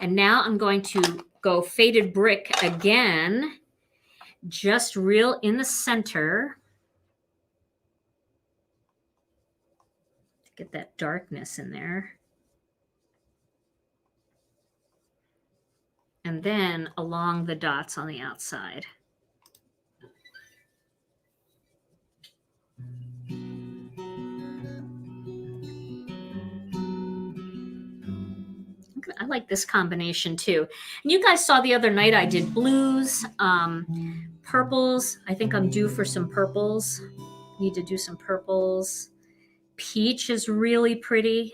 And now I'm going to go faded brick again, just real in the center to get that darkness in there. And then along the dots on the outside. I like this combination too. And you guys saw the other night I did blues, purples. I think I'm due for some purples. Need to do some purples. Peach is really pretty.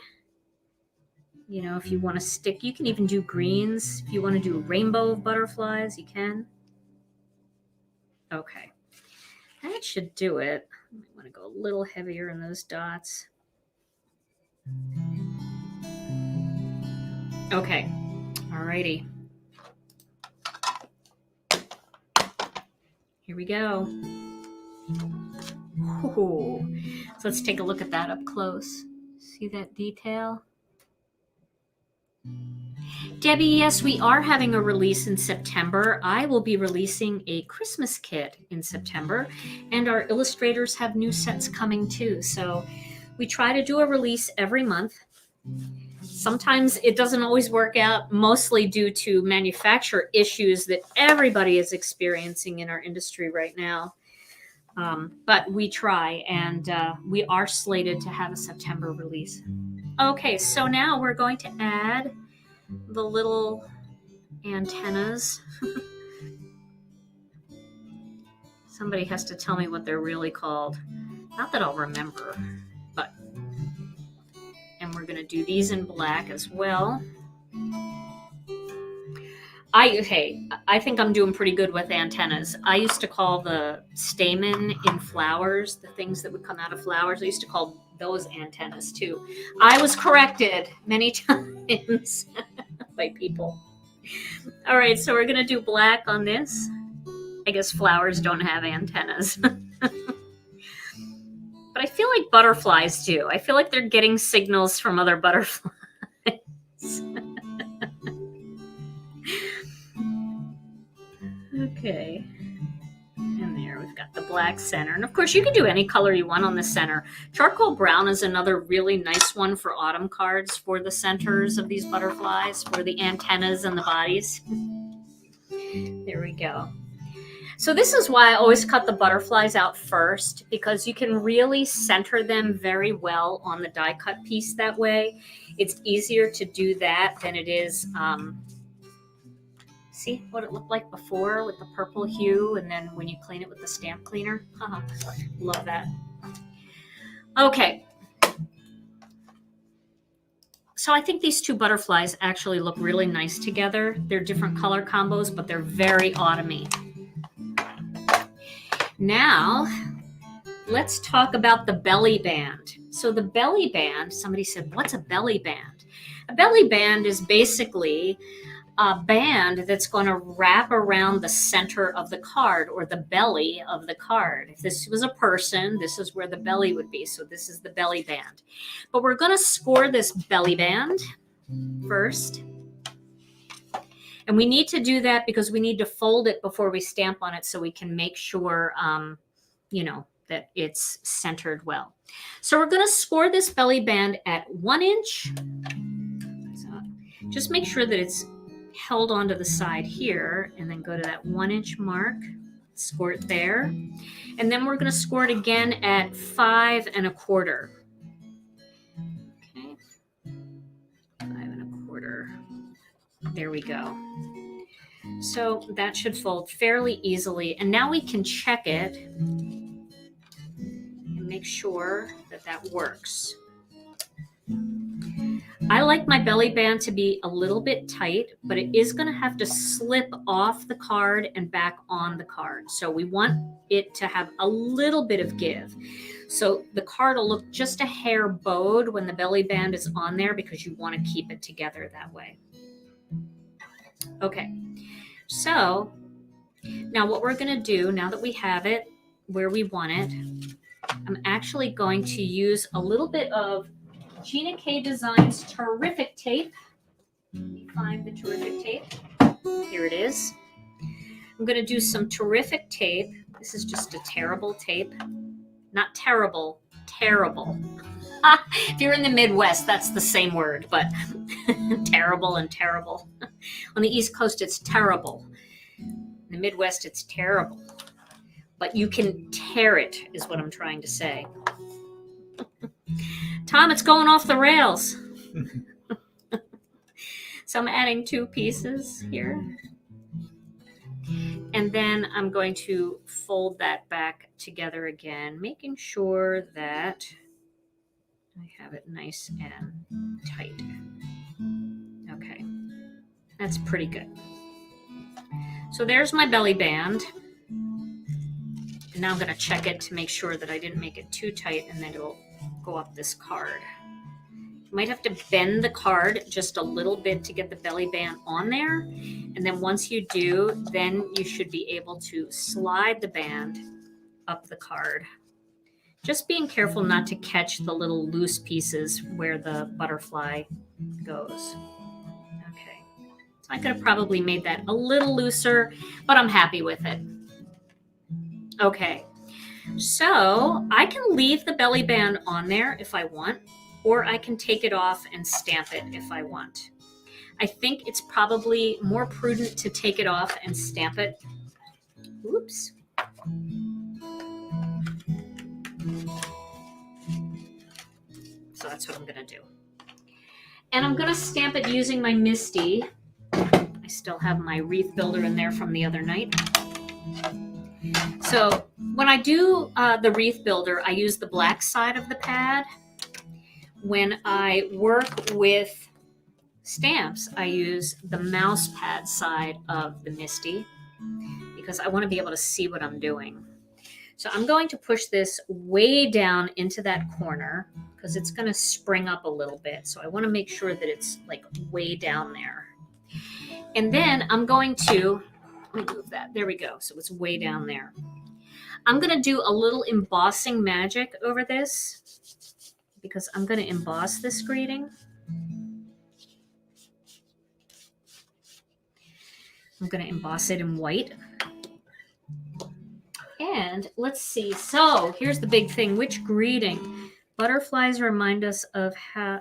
You know, if you want to stick, you can even do greens. If you want to do a rainbow of butterflies, you can. Okay, that should do it. I might want to go a little heavier in those dots. Okay, alrighty. Here we go. Ooh. So let's take a look at that up close. See that detail? Debbie, yes, we are having a release in September. I will be releasing a Christmas kit in September, and our illustrators have new sets coming too. So we try to do a release every month. Sometimes it doesn't always work out, mostly due to manufacturer issues that everybody is experiencing in our industry right now. But we try, and we are slated to have a September release. Okay, so now we're going to add the little antennas. Somebody has to tell me what they're really called. Not that I'll remember, but. And we're going to do these in black as well. I think I'm doing pretty good with antennas. I used to call the stamen in flowers, the things that would come out of flowers, I used to call those antennas too. I was corrected many times by people. All right, so we're going to do black on this. I guess flowers don't have antennas. But I feel like butterflies do. I feel like they're getting signals from other butterflies. Okay. And there we've got the black center. And of course, you can do any color you want on the center. Charcoal brown is another really nice one for autumn cards for the centers of these butterflies, for the antennas and the bodies. There we go. So this is why I always cut the butterflies out first, because you can really center them very well on the die cut piece that way. It's easier to do that than it is, see what it looked like before with the purple hue, and then when you clean it with the stamp cleaner. Love that. Okay. So I think these two butterflies actually look really nice together. They're different color combos, but they're very autumny. Now, let's talk about the belly band. So the belly band, somebody said, what's a belly band? A belly band is basically a band that's going to wrap around the center of the card, or the belly of the card. If this was a person, this is where the belly would be. So this is the belly band. But we're going to score this belly band first. And we need to do that because we need to fold it before we stamp on it, so we can make sure, that it's centered well. So we're going to score this belly band at 1 inch. So just make sure that it's held onto the side here, and then go to that 1 inch mark, score it there. And then we're going to score it again at 5 1/4. Okay, 5 1/4. There we go. So that should fold fairly easily. And now we can check it and make sure that that works. I like my belly band to be a little bit tight, but it is going to have to slip off the card and back on the card. So we want it to have a little bit of give. So the card will look just a hair bowed when the belly band is on there, because you want to keep it together that way. Okay, so now what we're going to do, now that we have it where we want it, I'm actually going to use a little bit of Gina K Designs Terrific Tape. Let me find the Terrific Tape. Here it is. I'm going to do some Terrific Tape. This is just a terrible tape. Not terrible, terrible. If you're in the Midwest, that's the same word, but terrible and terrible. On the East Coast, it's terrible. In the Midwest, it's terrible. But you can tear it, is what I'm trying to say. Tom, it's going off the rails. So I'm adding 2 pieces here. And then I'm going to fold that back together again, making sure that I have it nice and tight. Okay, that's pretty good. So there's my belly band. And now I'm going to check it to make sure that I didn't make it too tight, and then it'll go up this card. You might have to bend the card just a little bit to get the belly band on there. And then once you do, then you should be able to slide the band up the card. Just being careful not to catch the little loose pieces where the butterfly goes. Okay. So I could have probably made that a little looser, but I'm happy with it. Okay. So I can leave the belly band on there if I want, or I can take it off and stamp it if I want. I think it's probably more prudent to take it off and stamp it. Oops. So that's what I'm going to do. And I'm going to stamp it using my Misty. I still have my wreath builder in there from the other night. So when I do the wreath builder, I use the black side of the pad. When I work with stamps, I use the mouse pad side of the Misty, because I want to be able to see what I'm doing. So I'm going to push this way down into that corner, because it's going to spring up a little bit. So I want to make sure that it's like way down there. And then I'm going to, let me move that. There we go. So it's way down there. I'm going to do a little embossing magic over this, because I'm going to emboss this greeting. I'm going to emboss it in white. And let's see. So here's the big thing. Which greeting? Butterflies remind us of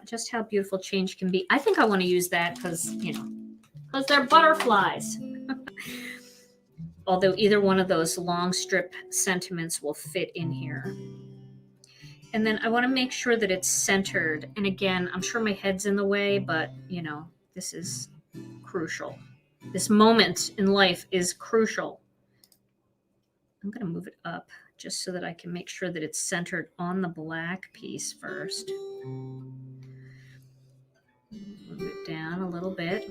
just how beautiful change can be. I think I want to use that because, you know, because they're butterflies. Although either one of those long strip sentiments will fit in here. And then I want to make sure that it's centered. And again, I'm sure my head's in the way, but, you know, this is crucial. This moment in life is crucial. I'm going to move it up just so that I can make sure that it's centered on the black piece first. Move it down a little bit.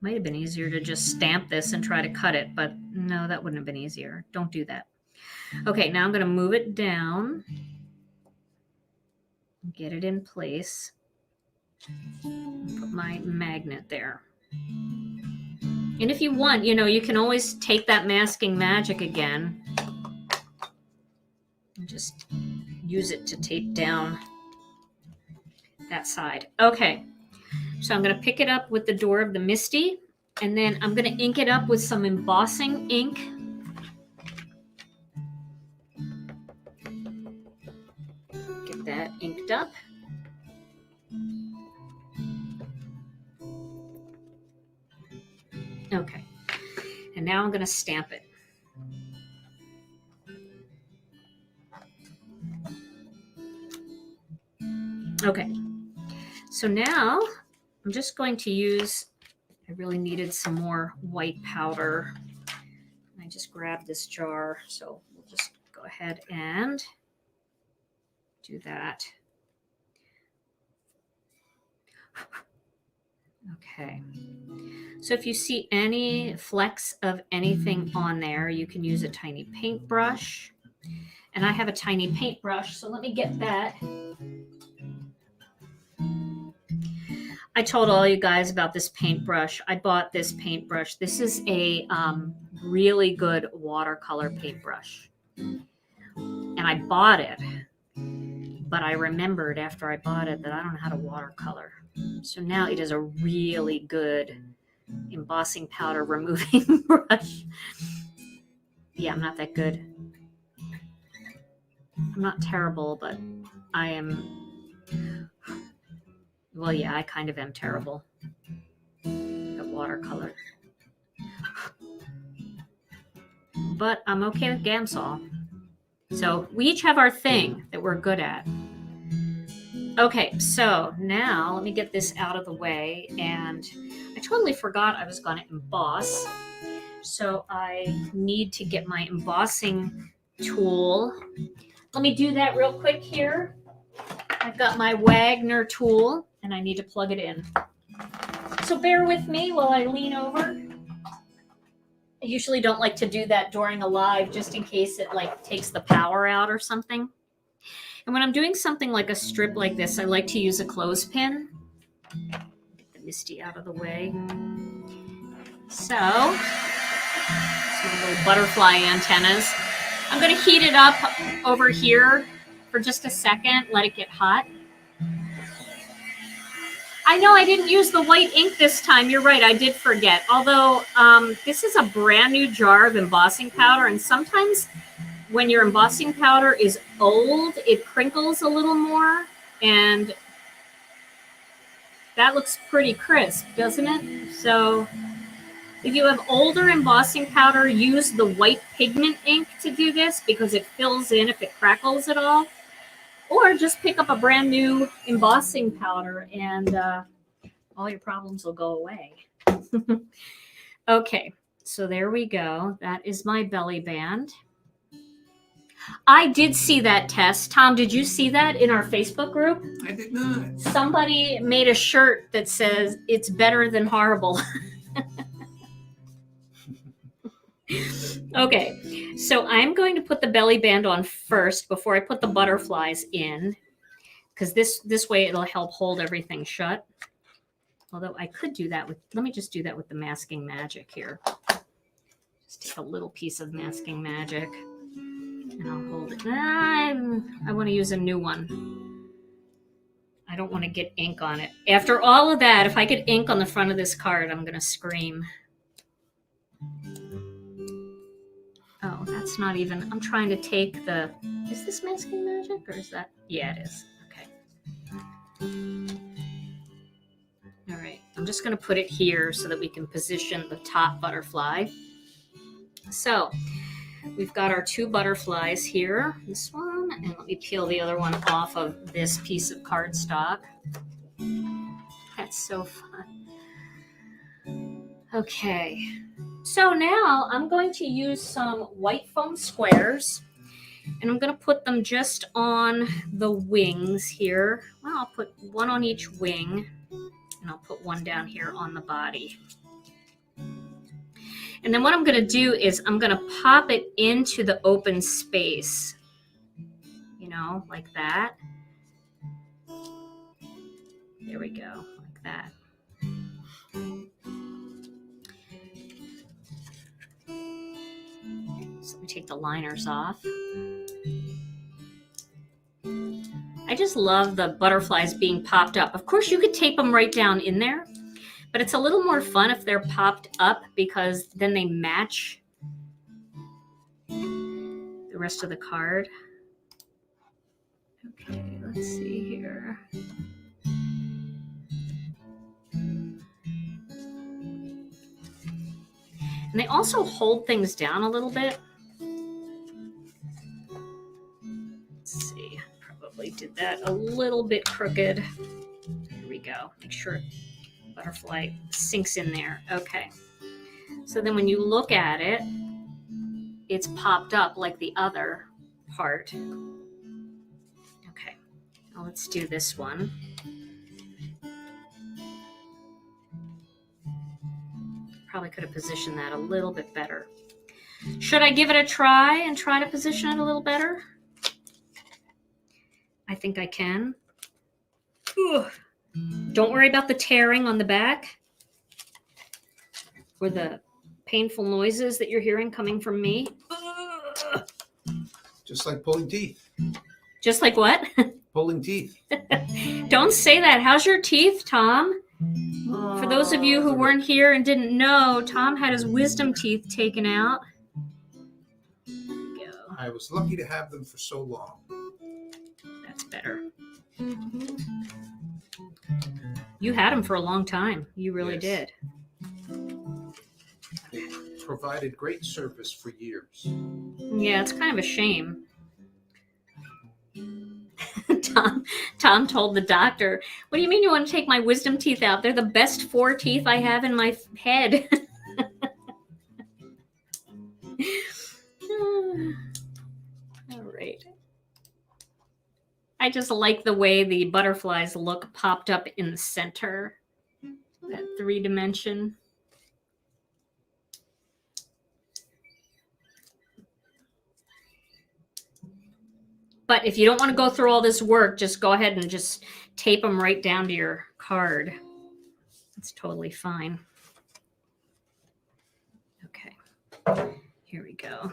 Might have been easier to just stamp this and try to cut it, but no, that wouldn't have been easier. Don't do that. Okay, now I'm going to move it down. Get it in place. Put my magnet there. And if you want, you know, you can always take that masking magic again and just use it to tape down that side. Okay, so I'm going to pick it up with the Door of the Misty, and then I'm going to ink it up with some embossing ink. Get that inked up. Okay, and now I'm going to stamp it. Okay, so now I'm just going to use, I really needed some more white powder. I just grabbed this jar, so we'll just go ahead and do that. Okay, so if you see any flecks of anything on there, you can use a tiny paintbrush. And I have a tiny paintbrush, so let me get that. I told all you guys about this paintbrush. I bought this paintbrush. This is a really good watercolor paintbrush. And I bought it, but I remembered after I bought it that I don't know how to watercolor. So now it is a really good embossing powder removing brush. Yeah, I'm not that good. I'm not terrible, but I am, well, yeah, I kind of am terrible at watercolor. But I'm okay with Gamsol. So we each have our thing that we're good at. Okay, so now let me get this out of the way. And I totally forgot I was going to emboss. So I need to get my embossing tool. Let me do that real quick here. I've got my Wagner tool and I need to plug it in. So bear with me while I lean over. I usually don't like to do that during a live just in case it like takes the power out or something. And when I'm doing something like a strip like this, I like to use a clothespin. Get the Misty out of the way. So, some little butterfly antennas. I'm going to heat it up over here for just a second, let it get hot. I know I didn't use the white ink this time. You're right, I did forget. Although this is a brand new jar of embossing powder, and sometimes when your embossing powder is old, it crinkles a little more, and that looks pretty crisp, doesn't it? So if you have older embossing powder, use the white pigment ink to do this because it fills in if it crackles at all. Or just pick up a brand new embossing powder and all your problems will go away. Okay, so there we go. That is my belly band. I did see that test. Tom, did you see that in our Facebook group? I did not. Somebody made a shirt that says, "It's better than horrible." Okay, so I'm going to put the belly band on first before I put the butterflies in, because this way it'll help hold everything shut. Although I could do that with, let me just do that with the masking magic here. Just take a little piece of masking magic and I'll hold it. I want to use a new one. I don't want to get ink on it. After all of that, if I get ink on the front of this card, I'm going to scream. Oh, that's not even, I'm trying to take the, is this masking magic or is that, yeah, it is. Okay. All right, I'm just gonna put it here so that we can position the top butterfly. So we've got our 2 butterflies here, this one, and let me peel the other one off of this piece of cardstock. That's so fun. Okay, so now I'm going to use some white foam squares, and I'm going to put them just on the wings here. Well, I'll put one on each wing, and I'll put one down here on the body. And then what I'm going to do is I'm going to pop it into the open space, you know, like that. There we go, like that. So let me take the liners off. I just love the butterflies being popped up. Of course, you could tape them right down in there, but it's a little more fun if they're popped up because then they match the rest of the card. Okay, let's see here. And they also hold things down a little bit. Let's see, probably did that a little bit crooked. Here we go. Make sure butterfly sinks in there. Okay. So then when you look at it, it's popped up like the other part. Okay. Now let's do this one. Probably could have positioned that a little bit better. Should I give it a try and try to position it a little better? I think I can. Ugh. Don't worry about the tearing on the back or the painful noises that you're hearing coming from me. Ugh. Just like pulling teeth. Just like what? Pulling teeth. Don't say that. How's your teeth, Tom? For those of you who weren't here and didn't know, Tom had his wisdom teeth taken out. Go. I was lucky to have them for so long. That's better. You had them for a long time. You really did. They provided great service for years. Yeah, it's kind of a shame. Tom told the doctor, "What do you mean you want to take my wisdom teeth out? They're the best 4 teeth I have in my head." All right. I just like the way the butterflies look popped up in the center. That 3-dimension. But if you don't want to go through all this work, just go ahead and just tape them right down to your card. It's totally fine. Okay, here we go.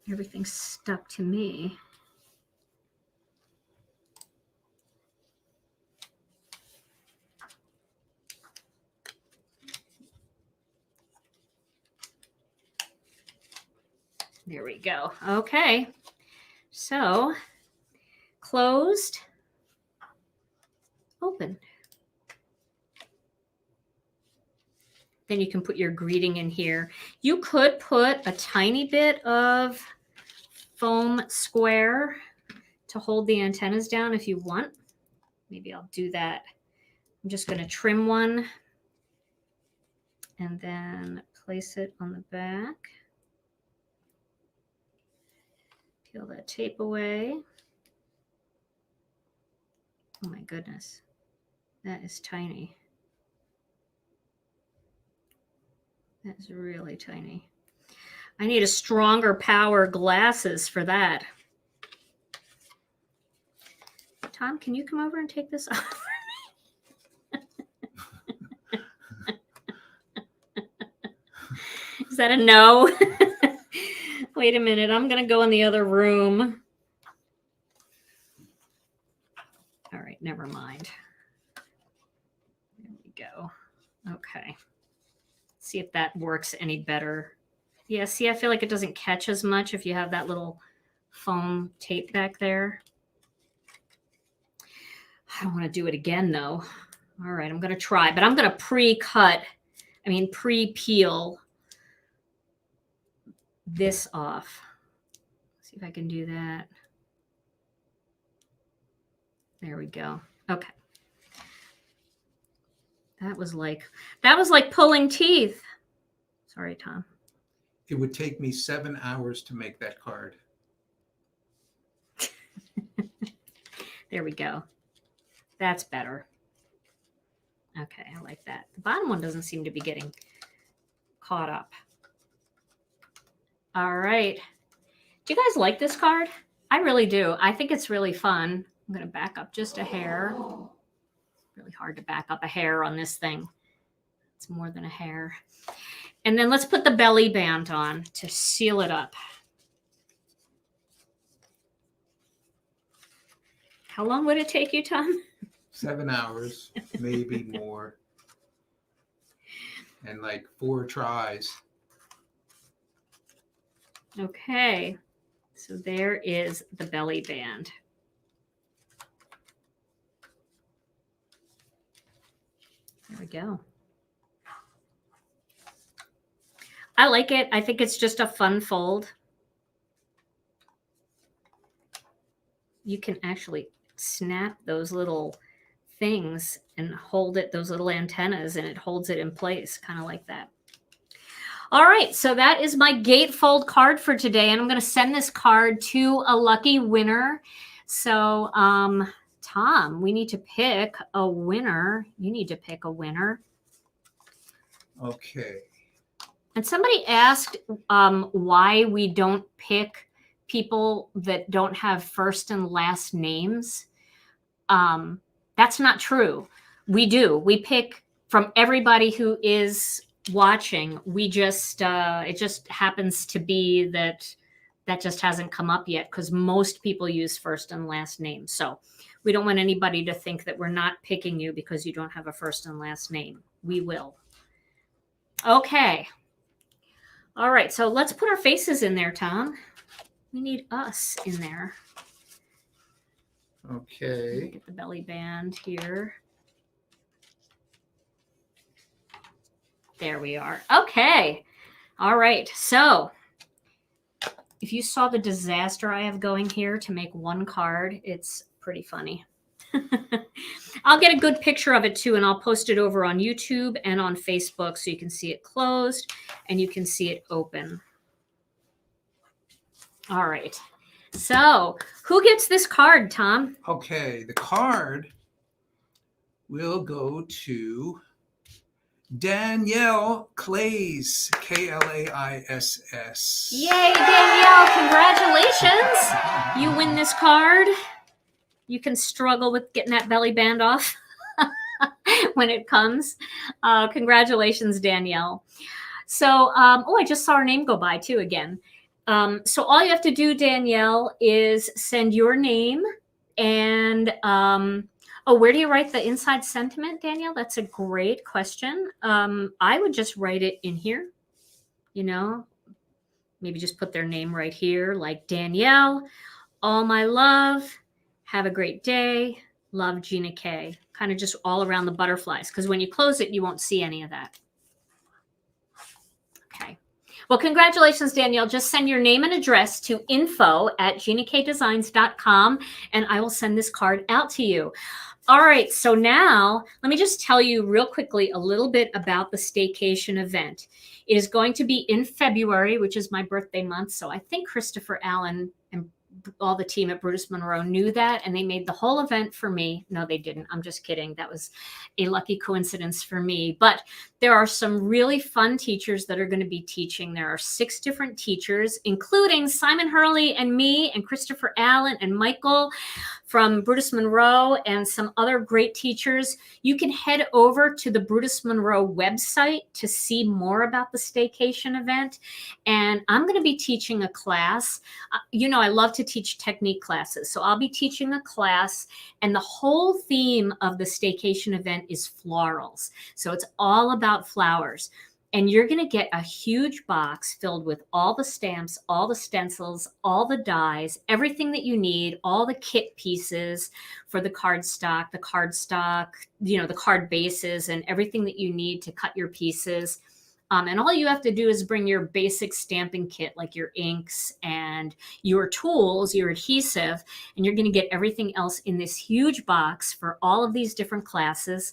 Everything's stuck to me. There we go. Okay. So, closed, open. Then you can put your greeting in here. You could put a tiny bit of foam square to hold the antennas down if you want. Maybe I'll do that. I'm just going to trim one and then place it on the back. Peel that tape away. Oh my goodness, that is tiny. That is really tiny. I need a stronger power glasses for that. Tom, can you come over and take this off? Is that a no? Wait a minute, I'm going to go in the other room. All right, never mind. There we go. Okay. See if that works any better. Yeah, see, I feel like it doesn't catch as much if you have that little foam tape back there. I don't want to do it again, though. All right, I'm going to try, but I'm going to pre-peel this off. See if I can do that. There we go. Okay. That was like pulling teeth. Sorry, Tom. It would take me 7 hours to make that card. There we go. That's better. Okay, I like that. The bottom one doesn't seem to be getting caught up. All right. Do you guys like this card? I really do. I think it's really fun. I'm going to back up just a hair. Really hard to back up a hair on this thing. It's more than a hair. And then let's put the belly band on to seal it up. How long would it take you, Tom? 7 hours, maybe more. And like 4 tries. Okay. So there is the belly band. There we go. I like it. I think it's just a fun fold. You can actually snap those little things and hold it, those little antennas, and it holds it in place, kind of like that. All right, so that is my Gatefold card for today, and I'm going to send this card to a lucky winner. So, Tom, we need to pick a winner. You need to pick a winner. Okay. And somebody asked why we don't pick people that don't have first and last names. That's not true. We do. We pick from everybody who is watching. We just, it just happens to be that just hasn't come up yet because most people use first and last name. So we don't want anybody to think that we're not picking you because you don't have a first and last name. We will. Okay. All right, so let's put our faces in there, Tom. We need us in there. Okay. Get the belly band here. There we are. Okay. All right. So if you saw the disaster I have going here to make one card, it's pretty funny. I'll get a good picture of it too, and I'll post it over on YouTube and on Facebook so you can see it closed and you can see it open. All right. So who gets this card, Tom? Okay, the card will go to Danielle Klaiss, Klaiss. Yay, Danielle, congratulations. You win this card. You can struggle with getting that belly band off when it comes. Congratulations, Danielle. So, oh, I just saw her name go by too again. So all you have to do, Danielle, is send your name and, oh, where do you write the inside sentiment, Danielle? That's a great question. I would just write it in here, you know, maybe just put their name right here, like Danielle, all my love, have a great day, love, Gina K. Kind of just all around the butterflies, because when you close it, you won't see any of that. Okay. Well, congratulations, Danielle. Just send your name and address to info@ginakdesigns.com, and I will send this card out to you. All right, so now let me just tell you real quickly a little bit about the Staycation event. It is going to be in February, which is my birthday month, so I think Christopher Allen and all the team at Brutus Monroe knew that, and they made the whole event for me. No, they didn't. I'm just kidding. That was a lucky coincidence for me. But there are some really fun teachers that are going to be teaching. There are 6 different teachers, including Simon Hurley and me and Christopher Allen and Michael from Brutus Monroe and some other great teachers. You can head over to the Brutus Monroe website to see more about the Staycation event. And I'm going to be teaching a class. You know, I love to teach technique classes. So I'll be teaching a class, and the whole theme of the Staycation event is florals. So it's all about flowers. and you're going to get a huge box filled with all the stamps, all the stencils, all the dies, everything that you need, all the kit pieces for the cardstock, the card bases, and everything that you need to cut your pieces. And all you have to do is bring your basic stamping kit, like your inks and your tools, your adhesive, and you're going to get everything else in this huge box for all of these different classes.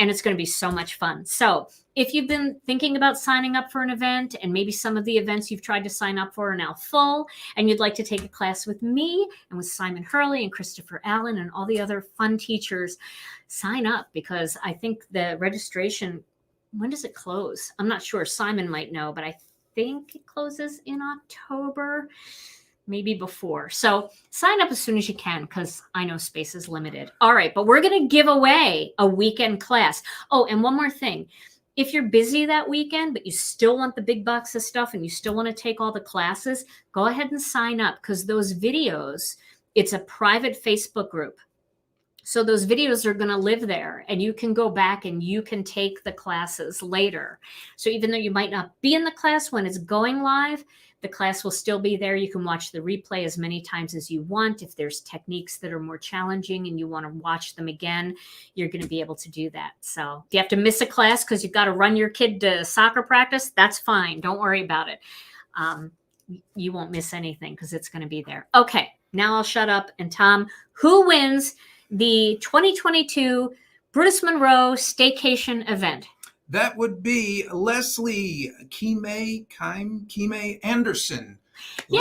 And it's going to be so much fun. So if you've been thinking about signing up for an event, and maybe some of the events you've tried to sign up for are now full, and you'd like to take a class with me and with Simon Hurley and Christopher Allen and all the other fun teachers, sign up, because I think the registration, when does it close? I'm not sure. Simon might know, but I think it closes in October, maybe before. So sign up as soon as you can, because I know space is limited. All right, but we're going to give away a weekend class. Oh, and one more thing. If you're busy that weekend, but you still want the big box of stuff and you still want to take all the classes, go ahead and sign up, because those videos, it's a private Facebook group. So those videos are going to live there, and you can go back and you can take the classes later. So even though you might not be in the class when it's going live, the class will still be there. You can watch the replay as many times as you want. If there's techniques that are more challenging and you want to watch them again, you're going to be able to do that. So if you have to miss a class because you've got to run your kid to soccer practice, that's fine. Don't worry about it. You won't miss anything because it's going to be there. Okay, now I'll shut up. And Tom, who wins the 2022 Brutus Monroe Staycation event? That would be Leslie Kime Anderson. Yay,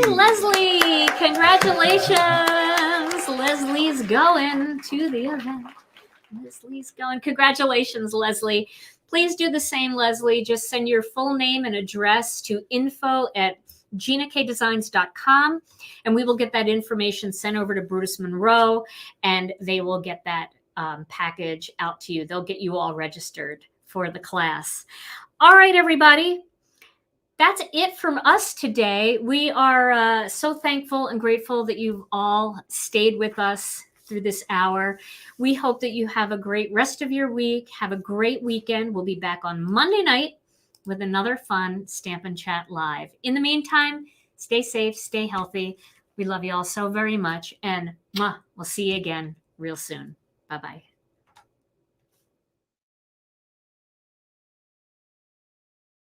Leslie! Congratulations! Leslie's going to the event. Leslie's going. Congratulations, Leslie. Please do the same, Leslie. Just send your full name and address to info@ginakdesigns.com, and we will get that information sent over to Brutus Monroe, and they will get that package out to you. They'll get you all registered for the class. All right, everybody. That's it from us today. We are so thankful and grateful that you've all stayed with us through this hour. We hope that you have a great rest of your week. Have a great weekend. We'll be back on Monday night with another fun Stampin' Chat Live. In the meantime, stay safe, stay healthy. We love you all so very much. And we'll see you again real soon. Bye-bye.